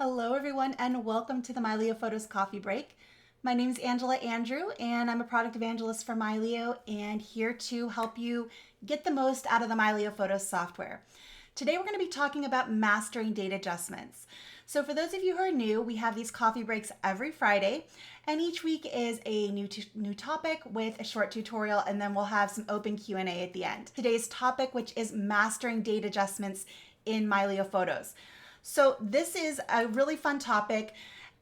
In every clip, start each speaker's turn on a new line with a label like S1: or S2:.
S1: Hello everyone and welcome to the Mylio Photos Coffee Break. My name is Angela Andrew and I'm a product evangelist for Mylio and here to help you get the most out of the Mylio Photos software. Today we're going to be talking about mastering date adjustments. So for those of you who are new, we have these coffee breaks every Friday and each week is a new topic with a short tutorial and then we'll have some open Q&A at the end. Today's topic, which is mastering date adjustments in Mylio Photos. So this is a really fun topic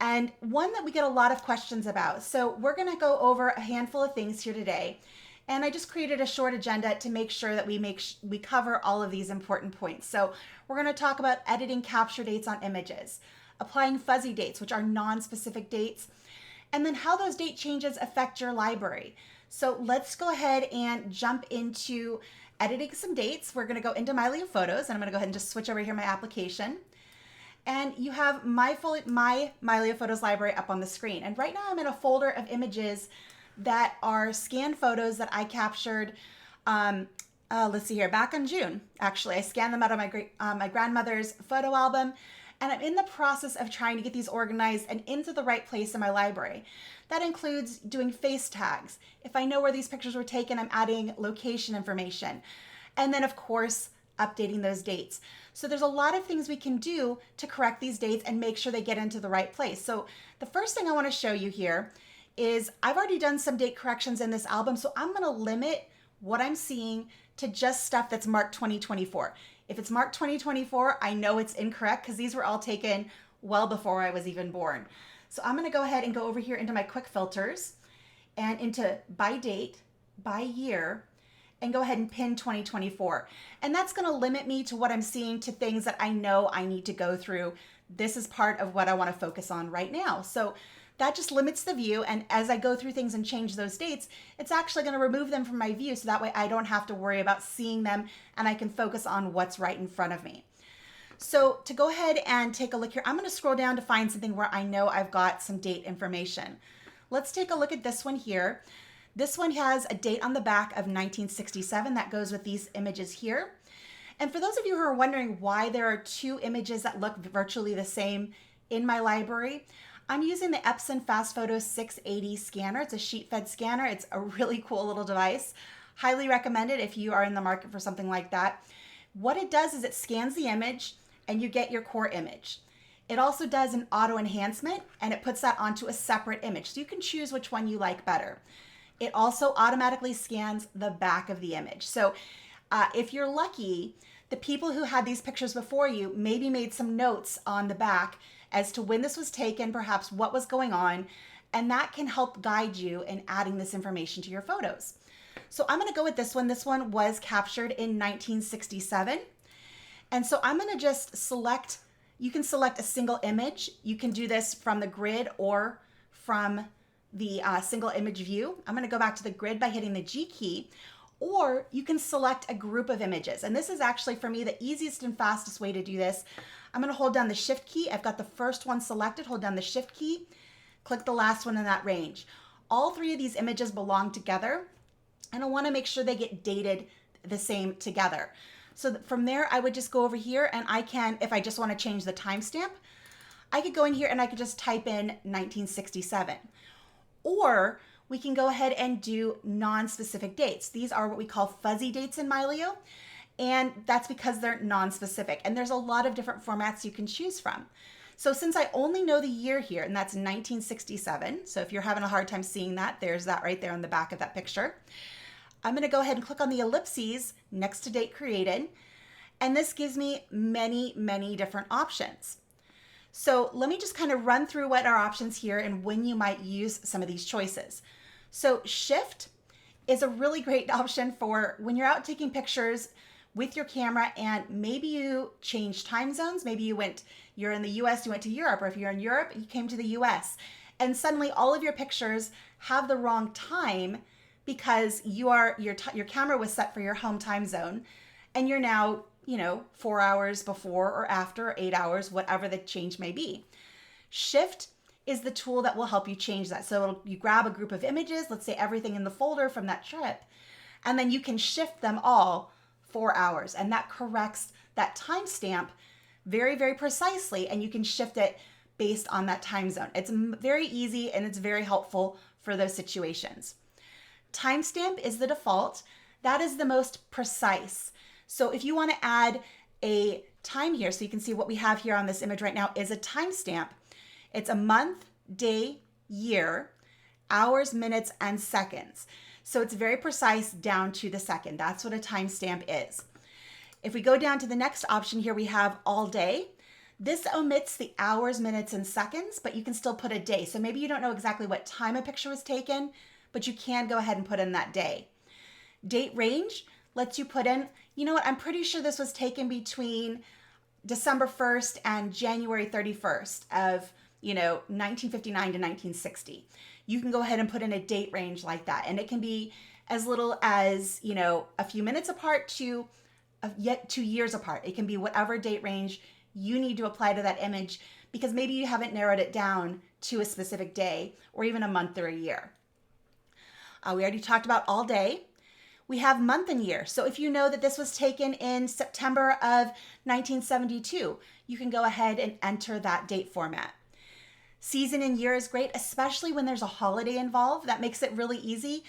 S1: and one that we get a lot of questions about. So we're going to go over a handful of things here today. And I just created a short agenda to make sure that we cover all of these important points. So we're going to talk about editing capture dates on images, applying fuzzy dates, which are non-specific dates, and then how those date changes affect your library. So let's go ahead and jump into editing some dates. We're going to go into Mylio Photos and I'm going to go ahead and just switch over here my application. And you have my Mylio Photos library up on the screen. And right now I'm in a folder of images that are scanned photos that I captured, let's see here, back in June. Actually, I scanned them out of my grandmother's photo album. And I'm in the process of trying to get these organized and into the right place in my library. That includes doing face tags. If I know where these pictures were taken, I'm adding location information. And then of course, updating those dates. So there's a lot of things we can do to correct these dates and make sure they get into the right place. So the first thing I want to show you here is I've already done some date corrections in this album. So I'm going to limit what I'm seeing to just stuff that's marked 2024. If it's marked 2024, I know it's incorrect because these were all taken well before I was even born. So I'm going to go ahead and go over here into my quick filters and into by date, by year, and go ahead and pin 2024. And that's going to limit me to what I'm seeing to things that I know I need to go through. This is part of what I want to focus on right now. So that just limits the view. And as I go through things and change those dates, it's actually going to remove them from my view. So that way I don't have to worry about seeing them and I can focus on what's right in front of me. So to go ahead and take a look here, I'm going to scroll down to find something where I know I've got some date information. Let's take a look at this one here. This one has a date on the back of 1967 that goes with these images here. And for those of you who are wondering why there are two images that look virtually the same in my library, I'm using the Epson Fast Photo 680 scanner. It's a sheet fed scanner. It's a really cool little device. Highly recommend it if you are in the market for something like that. What it does is it scans the image and you get your core image. It also does an auto enhancement and it puts that onto a separate image. So you can choose which one you like better. It also automatically scans the back of the image. So if you're lucky, the people who had these pictures before you maybe made some notes on the back as to when this was taken, perhaps what was going on, and that can help guide you in adding this information to your photos. So I'm gonna go with this one. This one was captured in 1967. And so I'm gonna just select, you can select a single image. You can do this from the grid or from the single image view. I'm going to go back to the grid by hitting the G key, or you can select a group of images. And this is actually for me the easiest and fastest way to do this. I'm going to hold down the shift key. I've got the first one selected, hold down the shift key, click the last one in that range. All three of these images belong together and I want to make sure they get dated the same together. So from there, I would just go over here and I can, if I just want to change the timestamp, I could go in here and I could just type in 1967. Or we can go ahead and do non-specific dates. These are what we call fuzzy dates in Mylio, and that's because they're non-specific. And there's a lot of different formats you can choose from. So since I only know the year here, and that's 1967, so if you're having a hard time seeing that, there's that right there on the back of that picture. I'm going to go ahead and click on the ellipses next to date created, and this gives me many, many different options. So let me just kind of run through what are options here and when you might use some of these choices. So shift is a really great option for when you're out taking pictures with your camera and maybe you changed time zones. Maybe you're in the US, you went to Europe, or if you're in Europe, you came to the US. And suddenly all of your pictures have the wrong time because your camera was set for your home time zone and you're now 4 hours before or after, or 8 hours, whatever the change may be. Shift is the tool that will help you change that. So you grab a group of images, let's say everything in the folder from that trip, and then you can shift them all 4 hours, and that corrects that timestamp very, very precisely, and you can shift it based on that time zone. It's very easy and it's very helpful for those situations. Timestamp is the default. That is the most precise. So if you want to add a time here, so you can see what we have here on this image right now is a timestamp. It's a month, day, year, hours, minutes, and seconds. So it's very precise down to the second. That's what a timestamp is. If we go down to the next option here, we have all day. This omits the hours, minutes, and seconds, but you can still put a day. So maybe you don't know exactly what time a picture was taken, but you can go ahead and put in that day. Date range lets you put in, you know what, I'm pretty sure this was taken between December 1st and January 31st of, 1959 to 1960. You can go ahead and put in a date range like that. And it can be as little as, a few minutes apart to yet 2 years apart. It can be whatever date range you need to apply to that image, because maybe you haven't narrowed it down to a specific day or even a month or a year. We already talked about all day. We have month and year. So if you know that this was taken in September of 1972, you can go ahead and enter that date format. Season and year is great, especially when there's a holiday involved. That makes it really easy.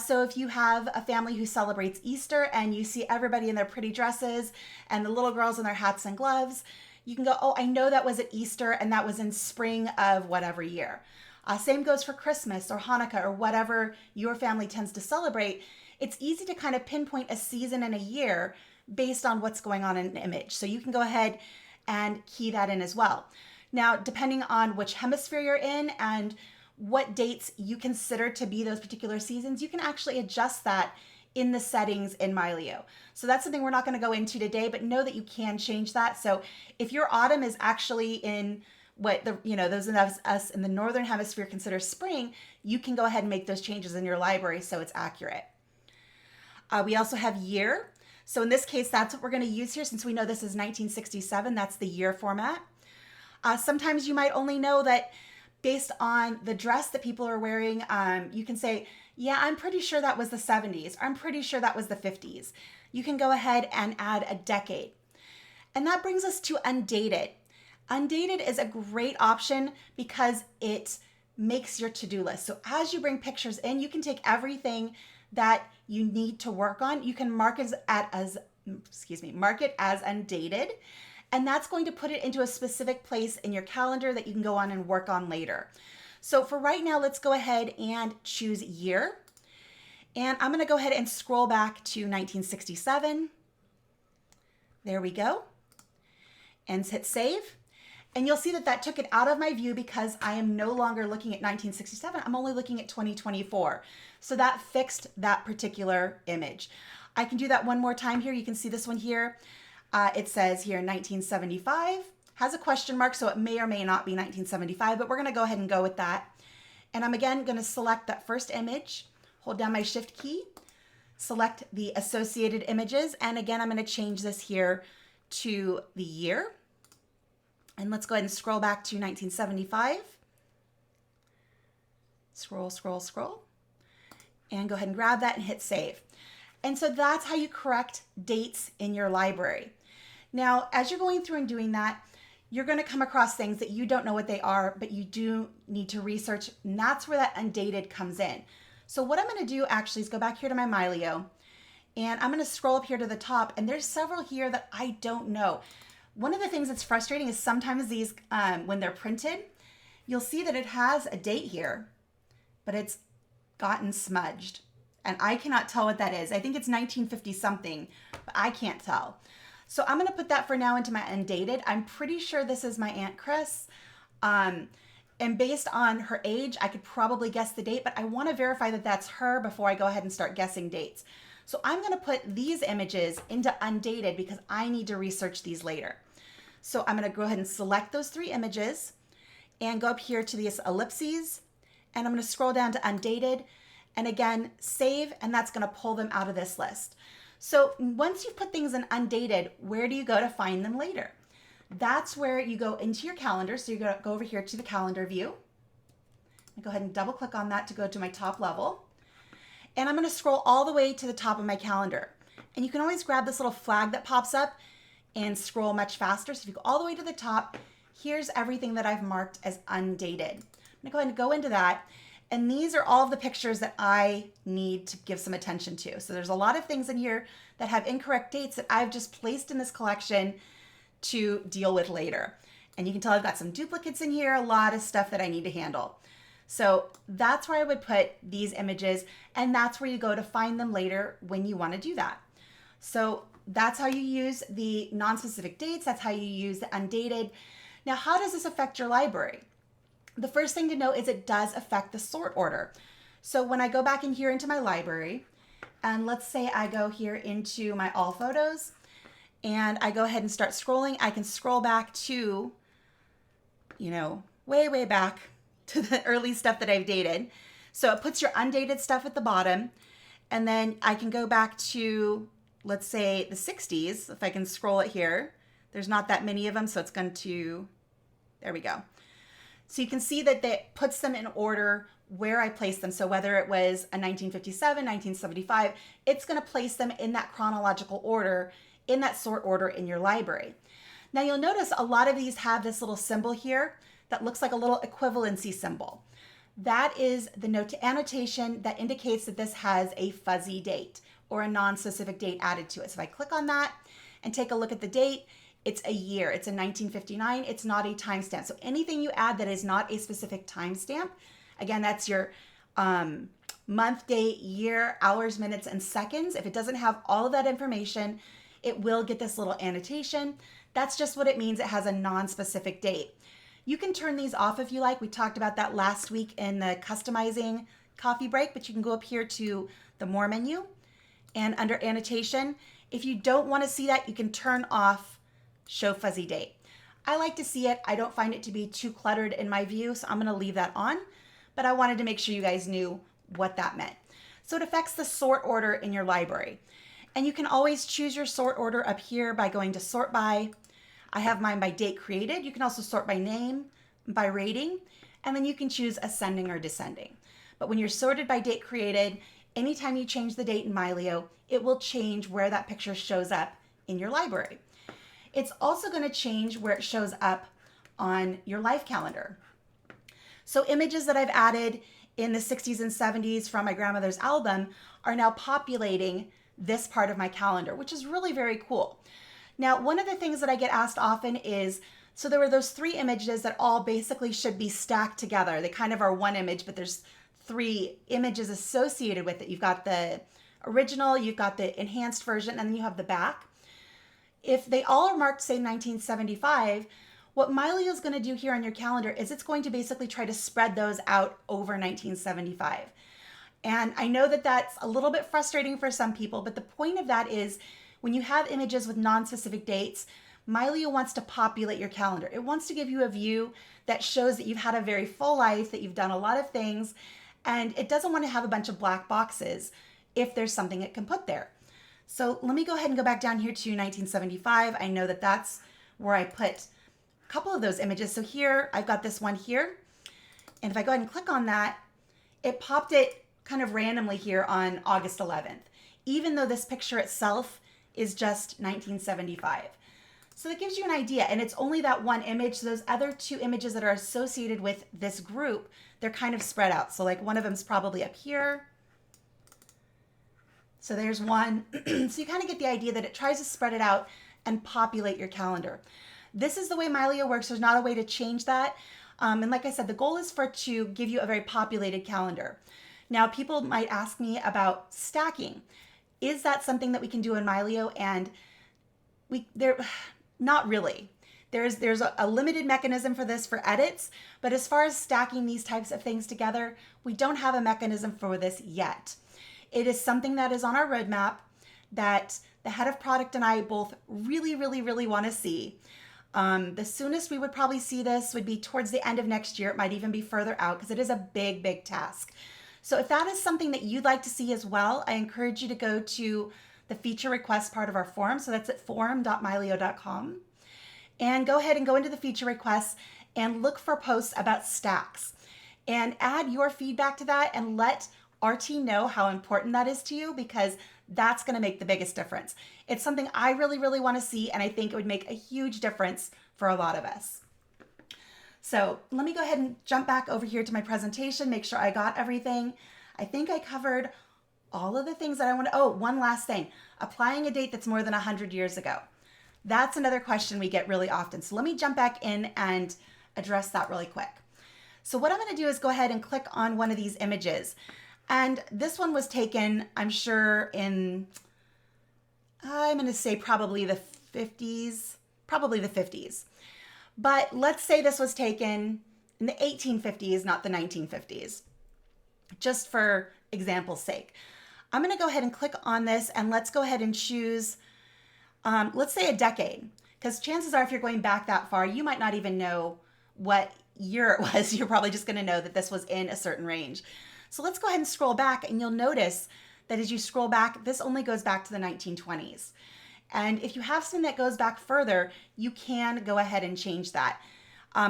S1: So if you have a family who celebrates Easter and you see everybody in their pretty dresses and the little girls in their hats and gloves, you can go, oh, I know that was at Easter and that was in spring of whatever year. Same goes for Christmas or Hanukkah or whatever your family tends to celebrate. It's easy to kind of pinpoint a season and a year based on what's going on in an image. So you can go ahead and key that in as well. Now, depending on which hemisphere you're in and what dates you consider to be those particular seasons, you can actually adjust that in the settings in Mylio. So that's something we're not going to go into today, but know that you can change that. So if your autumn is actually in what those of us in the northern hemisphere consider spring, you can go ahead and make those changes in your library so it's accurate. We also have year. So in this case, that's what we're going to use here since we know this is 1967. That's the year format. Sometimes you might only know that based on the dress that people are wearing, you can say, yeah, I'm pretty sure that was the 70s. I'm pretty sure that was the 50s. You can go ahead and add a decade. And that brings us to undated. Undated is a great option because it makes your to-do list. So as you bring pictures in, you can take everything that you need to work on. You can mark it as undated. And that's going to put it into a specific place in your calendar that you can go on and work on later. So for right now, let's go ahead and choose year. And I'm going to go ahead and scroll back to 1967. There we go. And hit save. And you'll see that that took it out of my view because I am no longer looking at 1967. I'm only looking at 2024. So that fixed that particular image. I can do that one more time here. You can see this one here. It says here 1975, has a question mark, so it may or may not be 1975, but we're going to go ahead and go with that. And I'm again going to select that first image, hold down my shift key, select the associated images, and again, I'm going to change this here to the year. And let's go ahead and scroll back to 1975. Scroll, and go ahead and grab that and hit save. And so that's how you correct dates in your library. Now, as you're going through and doing that, you're going to come across things that you don't know what they are, but you do need to research, and that's where that undated comes in. So what I'm going to do actually is go back here to my Mylio, and I'm going to scroll up here to the top, and there's several here that I don't know. One of the things that's frustrating is sometimes these, when they're printed, you'll see that it has a date here, but it's gotten smudged. And I cannot tell what that is. I think it's 1950 something, but I can't tell. So I'm going to put that for now into my undated. I'm pretty sure this is my Aunt Chris. And based on her age, I could probably guess the date, but I want to verify that that's her before I go ahead and start guessing dates. So I'm going to put these images into undated because I need to research these later. So I'm going to go ahead and select those 3 images and go up here to these ellipses, and I'm going to scroll down to undated. And again, save, and that's going to pull them out of this list. So once you've put things in undated, where do you go to find them later? That's where you go into your calendar. So you're going to go over here to the calendar view. And go ahead and double click on that to go to my top level. And I'm going to scroll all the way to the top of my calendar. And you can always grab this little flag that pops up. and scroll much faster. So if you go all the way to the top, here's everything that I've marked as undated. I'm gonna go ahead and go into that. And these are all of the pictures that I need to give some attention to. So there's a lot of things in here that have incorrect dates that I've just placed in this collection to deal with later. And you can tell I've got some duplicates in here, a lot of stuff that I need to handle. So that's where I would put these images, and that's where you go to find them later when you want to do that. So that's how you use the non-specific dates. That's how you use the undated. Now, how does this affect your library? The first thing to know is it does affect the sort order. So when I go back in here into my library, and let's say I go here into my all photos, and I go ahead and start scrolling, I can scroll back to, way, way back to the early stuff that I've dated. So it puts your undated stuff at the bottom, and then I can go back to, let's say, the 60s. If I can scroll it here, there's not that many of them, so it's going to, there we go. So you can see that it puts them in order where I placed them. So whether it was a 1957, 1975, it's going to place them in that chronological order, in that sort order in your library. Now you'll notice a lot of these have this little symbol here that looks like a little equivalency symbol. That is the annotation that indicates that this has a fuzzy date or a non-specific date added to it. So if I click on that and take a look at the date, it's a year. It's a 1959. It's not a timestamp. So anything you add that is not a specific timestamp, again, that's your month, day, year, hours, minutes, and seconds. If it doesn't have all of that information, it will get this little annotation. That's just what it means. It has a non-specific date. You can turn these off if you like. We talked about that last week in the customizing coffee break, but you can go up here to the More menu, and under annotation, if you don't want to see that, you can turn off Show Fuzzy Date. I like to see it. I don't find it to be too cluttered in my view, so I'm going to leave that on, but I wanted to make sure you guys knew what that meant. So it affects the sort order in your library. And you can always choose your sort order up here by going to Sort By. I have mine by date created. You can also sort by name, by rating, and then you can choose ascending or descending. But when you're sorted by date created, anytime you change the date in Mylio, it will change where that picture shows up in your library. It's also going to change where it shows up on your life calendar. So images that I've added in the 60s and 70s from my grandmother's album are now populating this part of my calendar, which is really very cool. Now, one of the things that I get asked often is, so there were those 3 images that all basically should be stacked together. They kind of are one image, but there's 3 images associated with it. You've got the original, you've got the enhanced version, and then you have the back. If they all are marked, say, 1975, what Mylio is going to do here on your calendar is it's going to basically try to spread those out over 1975. And I know that that's a little bit frustrating for some people, but the point of that is when you have images with non-specific dates, Mylio wants to populate your calendar. It wants to give you a view that shows that you've had a very full life, that you've done a lot of things, and it doesn't want to have a bunch of black boxes if there's something it can put there. So let me go ahead and go back down here to 1975. I know that that's where I put a couple of those images. So here, I've got this one here. And if I go ahead and click on that, it popped it kind of randomly here on August 11th, even though this picture itself is just 1975. So that gives you an idea. And it's only that one image. So those other 2 images that are associated with this group, they're kind of spread out. So like one of them's probably up here. So there's one. So you kind of get the idea that it tries to spread it out and populate your calendar. This is the way Mylio works. There's not a way to change that. And like I said, the goal is for it to give you a very populated calendar. Now, people might ask me about stacking. Is that something that we can do in Mylio? And not really. There's a limited mechanism for this for edits, but as far as stacking these types of things together, we don't have a mechanism for this yet. It is something that is on our roadmap that the head of product and I both really, really, really want to see. The soonest we would probably see this would be towards the end of next year. It might even be further out because it is a big, big task. So if that is something that you'd like to see as well, I encourage you to go to the feature request part of our forum. So that's at forum.mylio.com. And go ahead and go into the feature requests and look for posts about stacks. And add your feedback to that and let our team know how important that is to you, because That's going to make the biggest difference. It's something I really, really want to see, and I think it would make a huge difference for a lot of us. So let me go ahead and jump back over here to my presentation, make sure I got everything. I think I covered all of the things that I want to, oh, one last thing, applying a date that's more than 100 years ago. That's another question we get really often. So let me jump back in and address that really quick. So what I'm going to do is go ahead and click on one of these images. And this one was taken, I'm sure, I'm going to say probably the 50s, probably the 50s. But let's say this was taken in the 1850s, not the 1950s, just for example's sake. I'm going to go ahead and click on this, and let's go ahead and choose, let's say a decade, because chances are if you're going back that far, you might not even know what year it was. You're probably just going to know that this was in a certain range. So let's go ahead and scroll back, and you'll notice that as you scroll back, this only goes back to the 1920s. And if you have something that goes back further, you can go ahead and change that.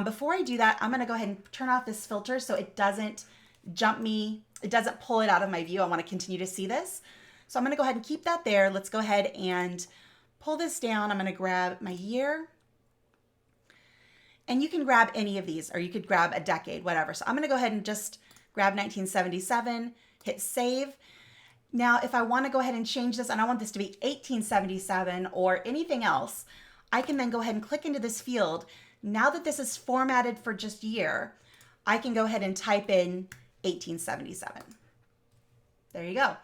S1: Before I do that, I'm going to go ahead and turn off this filter so it doesn't it doesn't pull it out of my view. I want to continue to see this. So I'm going to go ahead and keep that there. Let's go ahead and pull this down. I'm going to grab my year. And you can grab any of these, or you could grab a decade, whatever. So I'm going to go ahead and just grab 1977, hit save. Now, if I want to go ahead and change this, and I want this to be 1877 or anything else, I can then go ahead and click into this field. Now that this is formatted for just year, I can go ahead and type in 1877. There you go.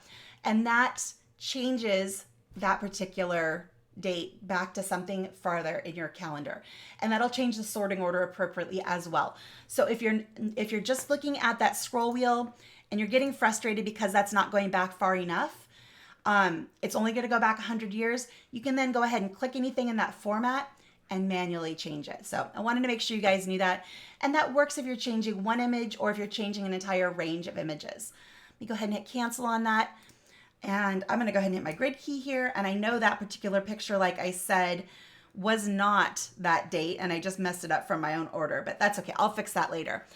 S1: And that changes that particular date back to something farther in your calendar. And that'll change the sorting order appropriately as well. So if you're just looking at that scroll wheel and you're getting frustrated because that's not going back far enough, it's only going to go back 100 years, you can then go ahead and click anything in that format and manually change it. So I wanted to make sure you guys knew that. And that works if you're changing one image or if you're changing an entire range of images. Let me go ahead and hit cancel on that. And I'm going to go ahead and hit my grid key here. And I know that particular picture, like I said, was not that date, and I just messed it up from my own order, but that's okay. I'll fix that later.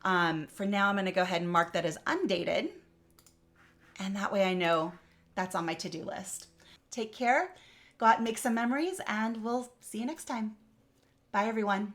S1: For now, I'm going to go ahead and mark that as undated. And that way I know that's on my to-do list. Take care, go out and make some memories, and we'll see you next time. Bye, everyone.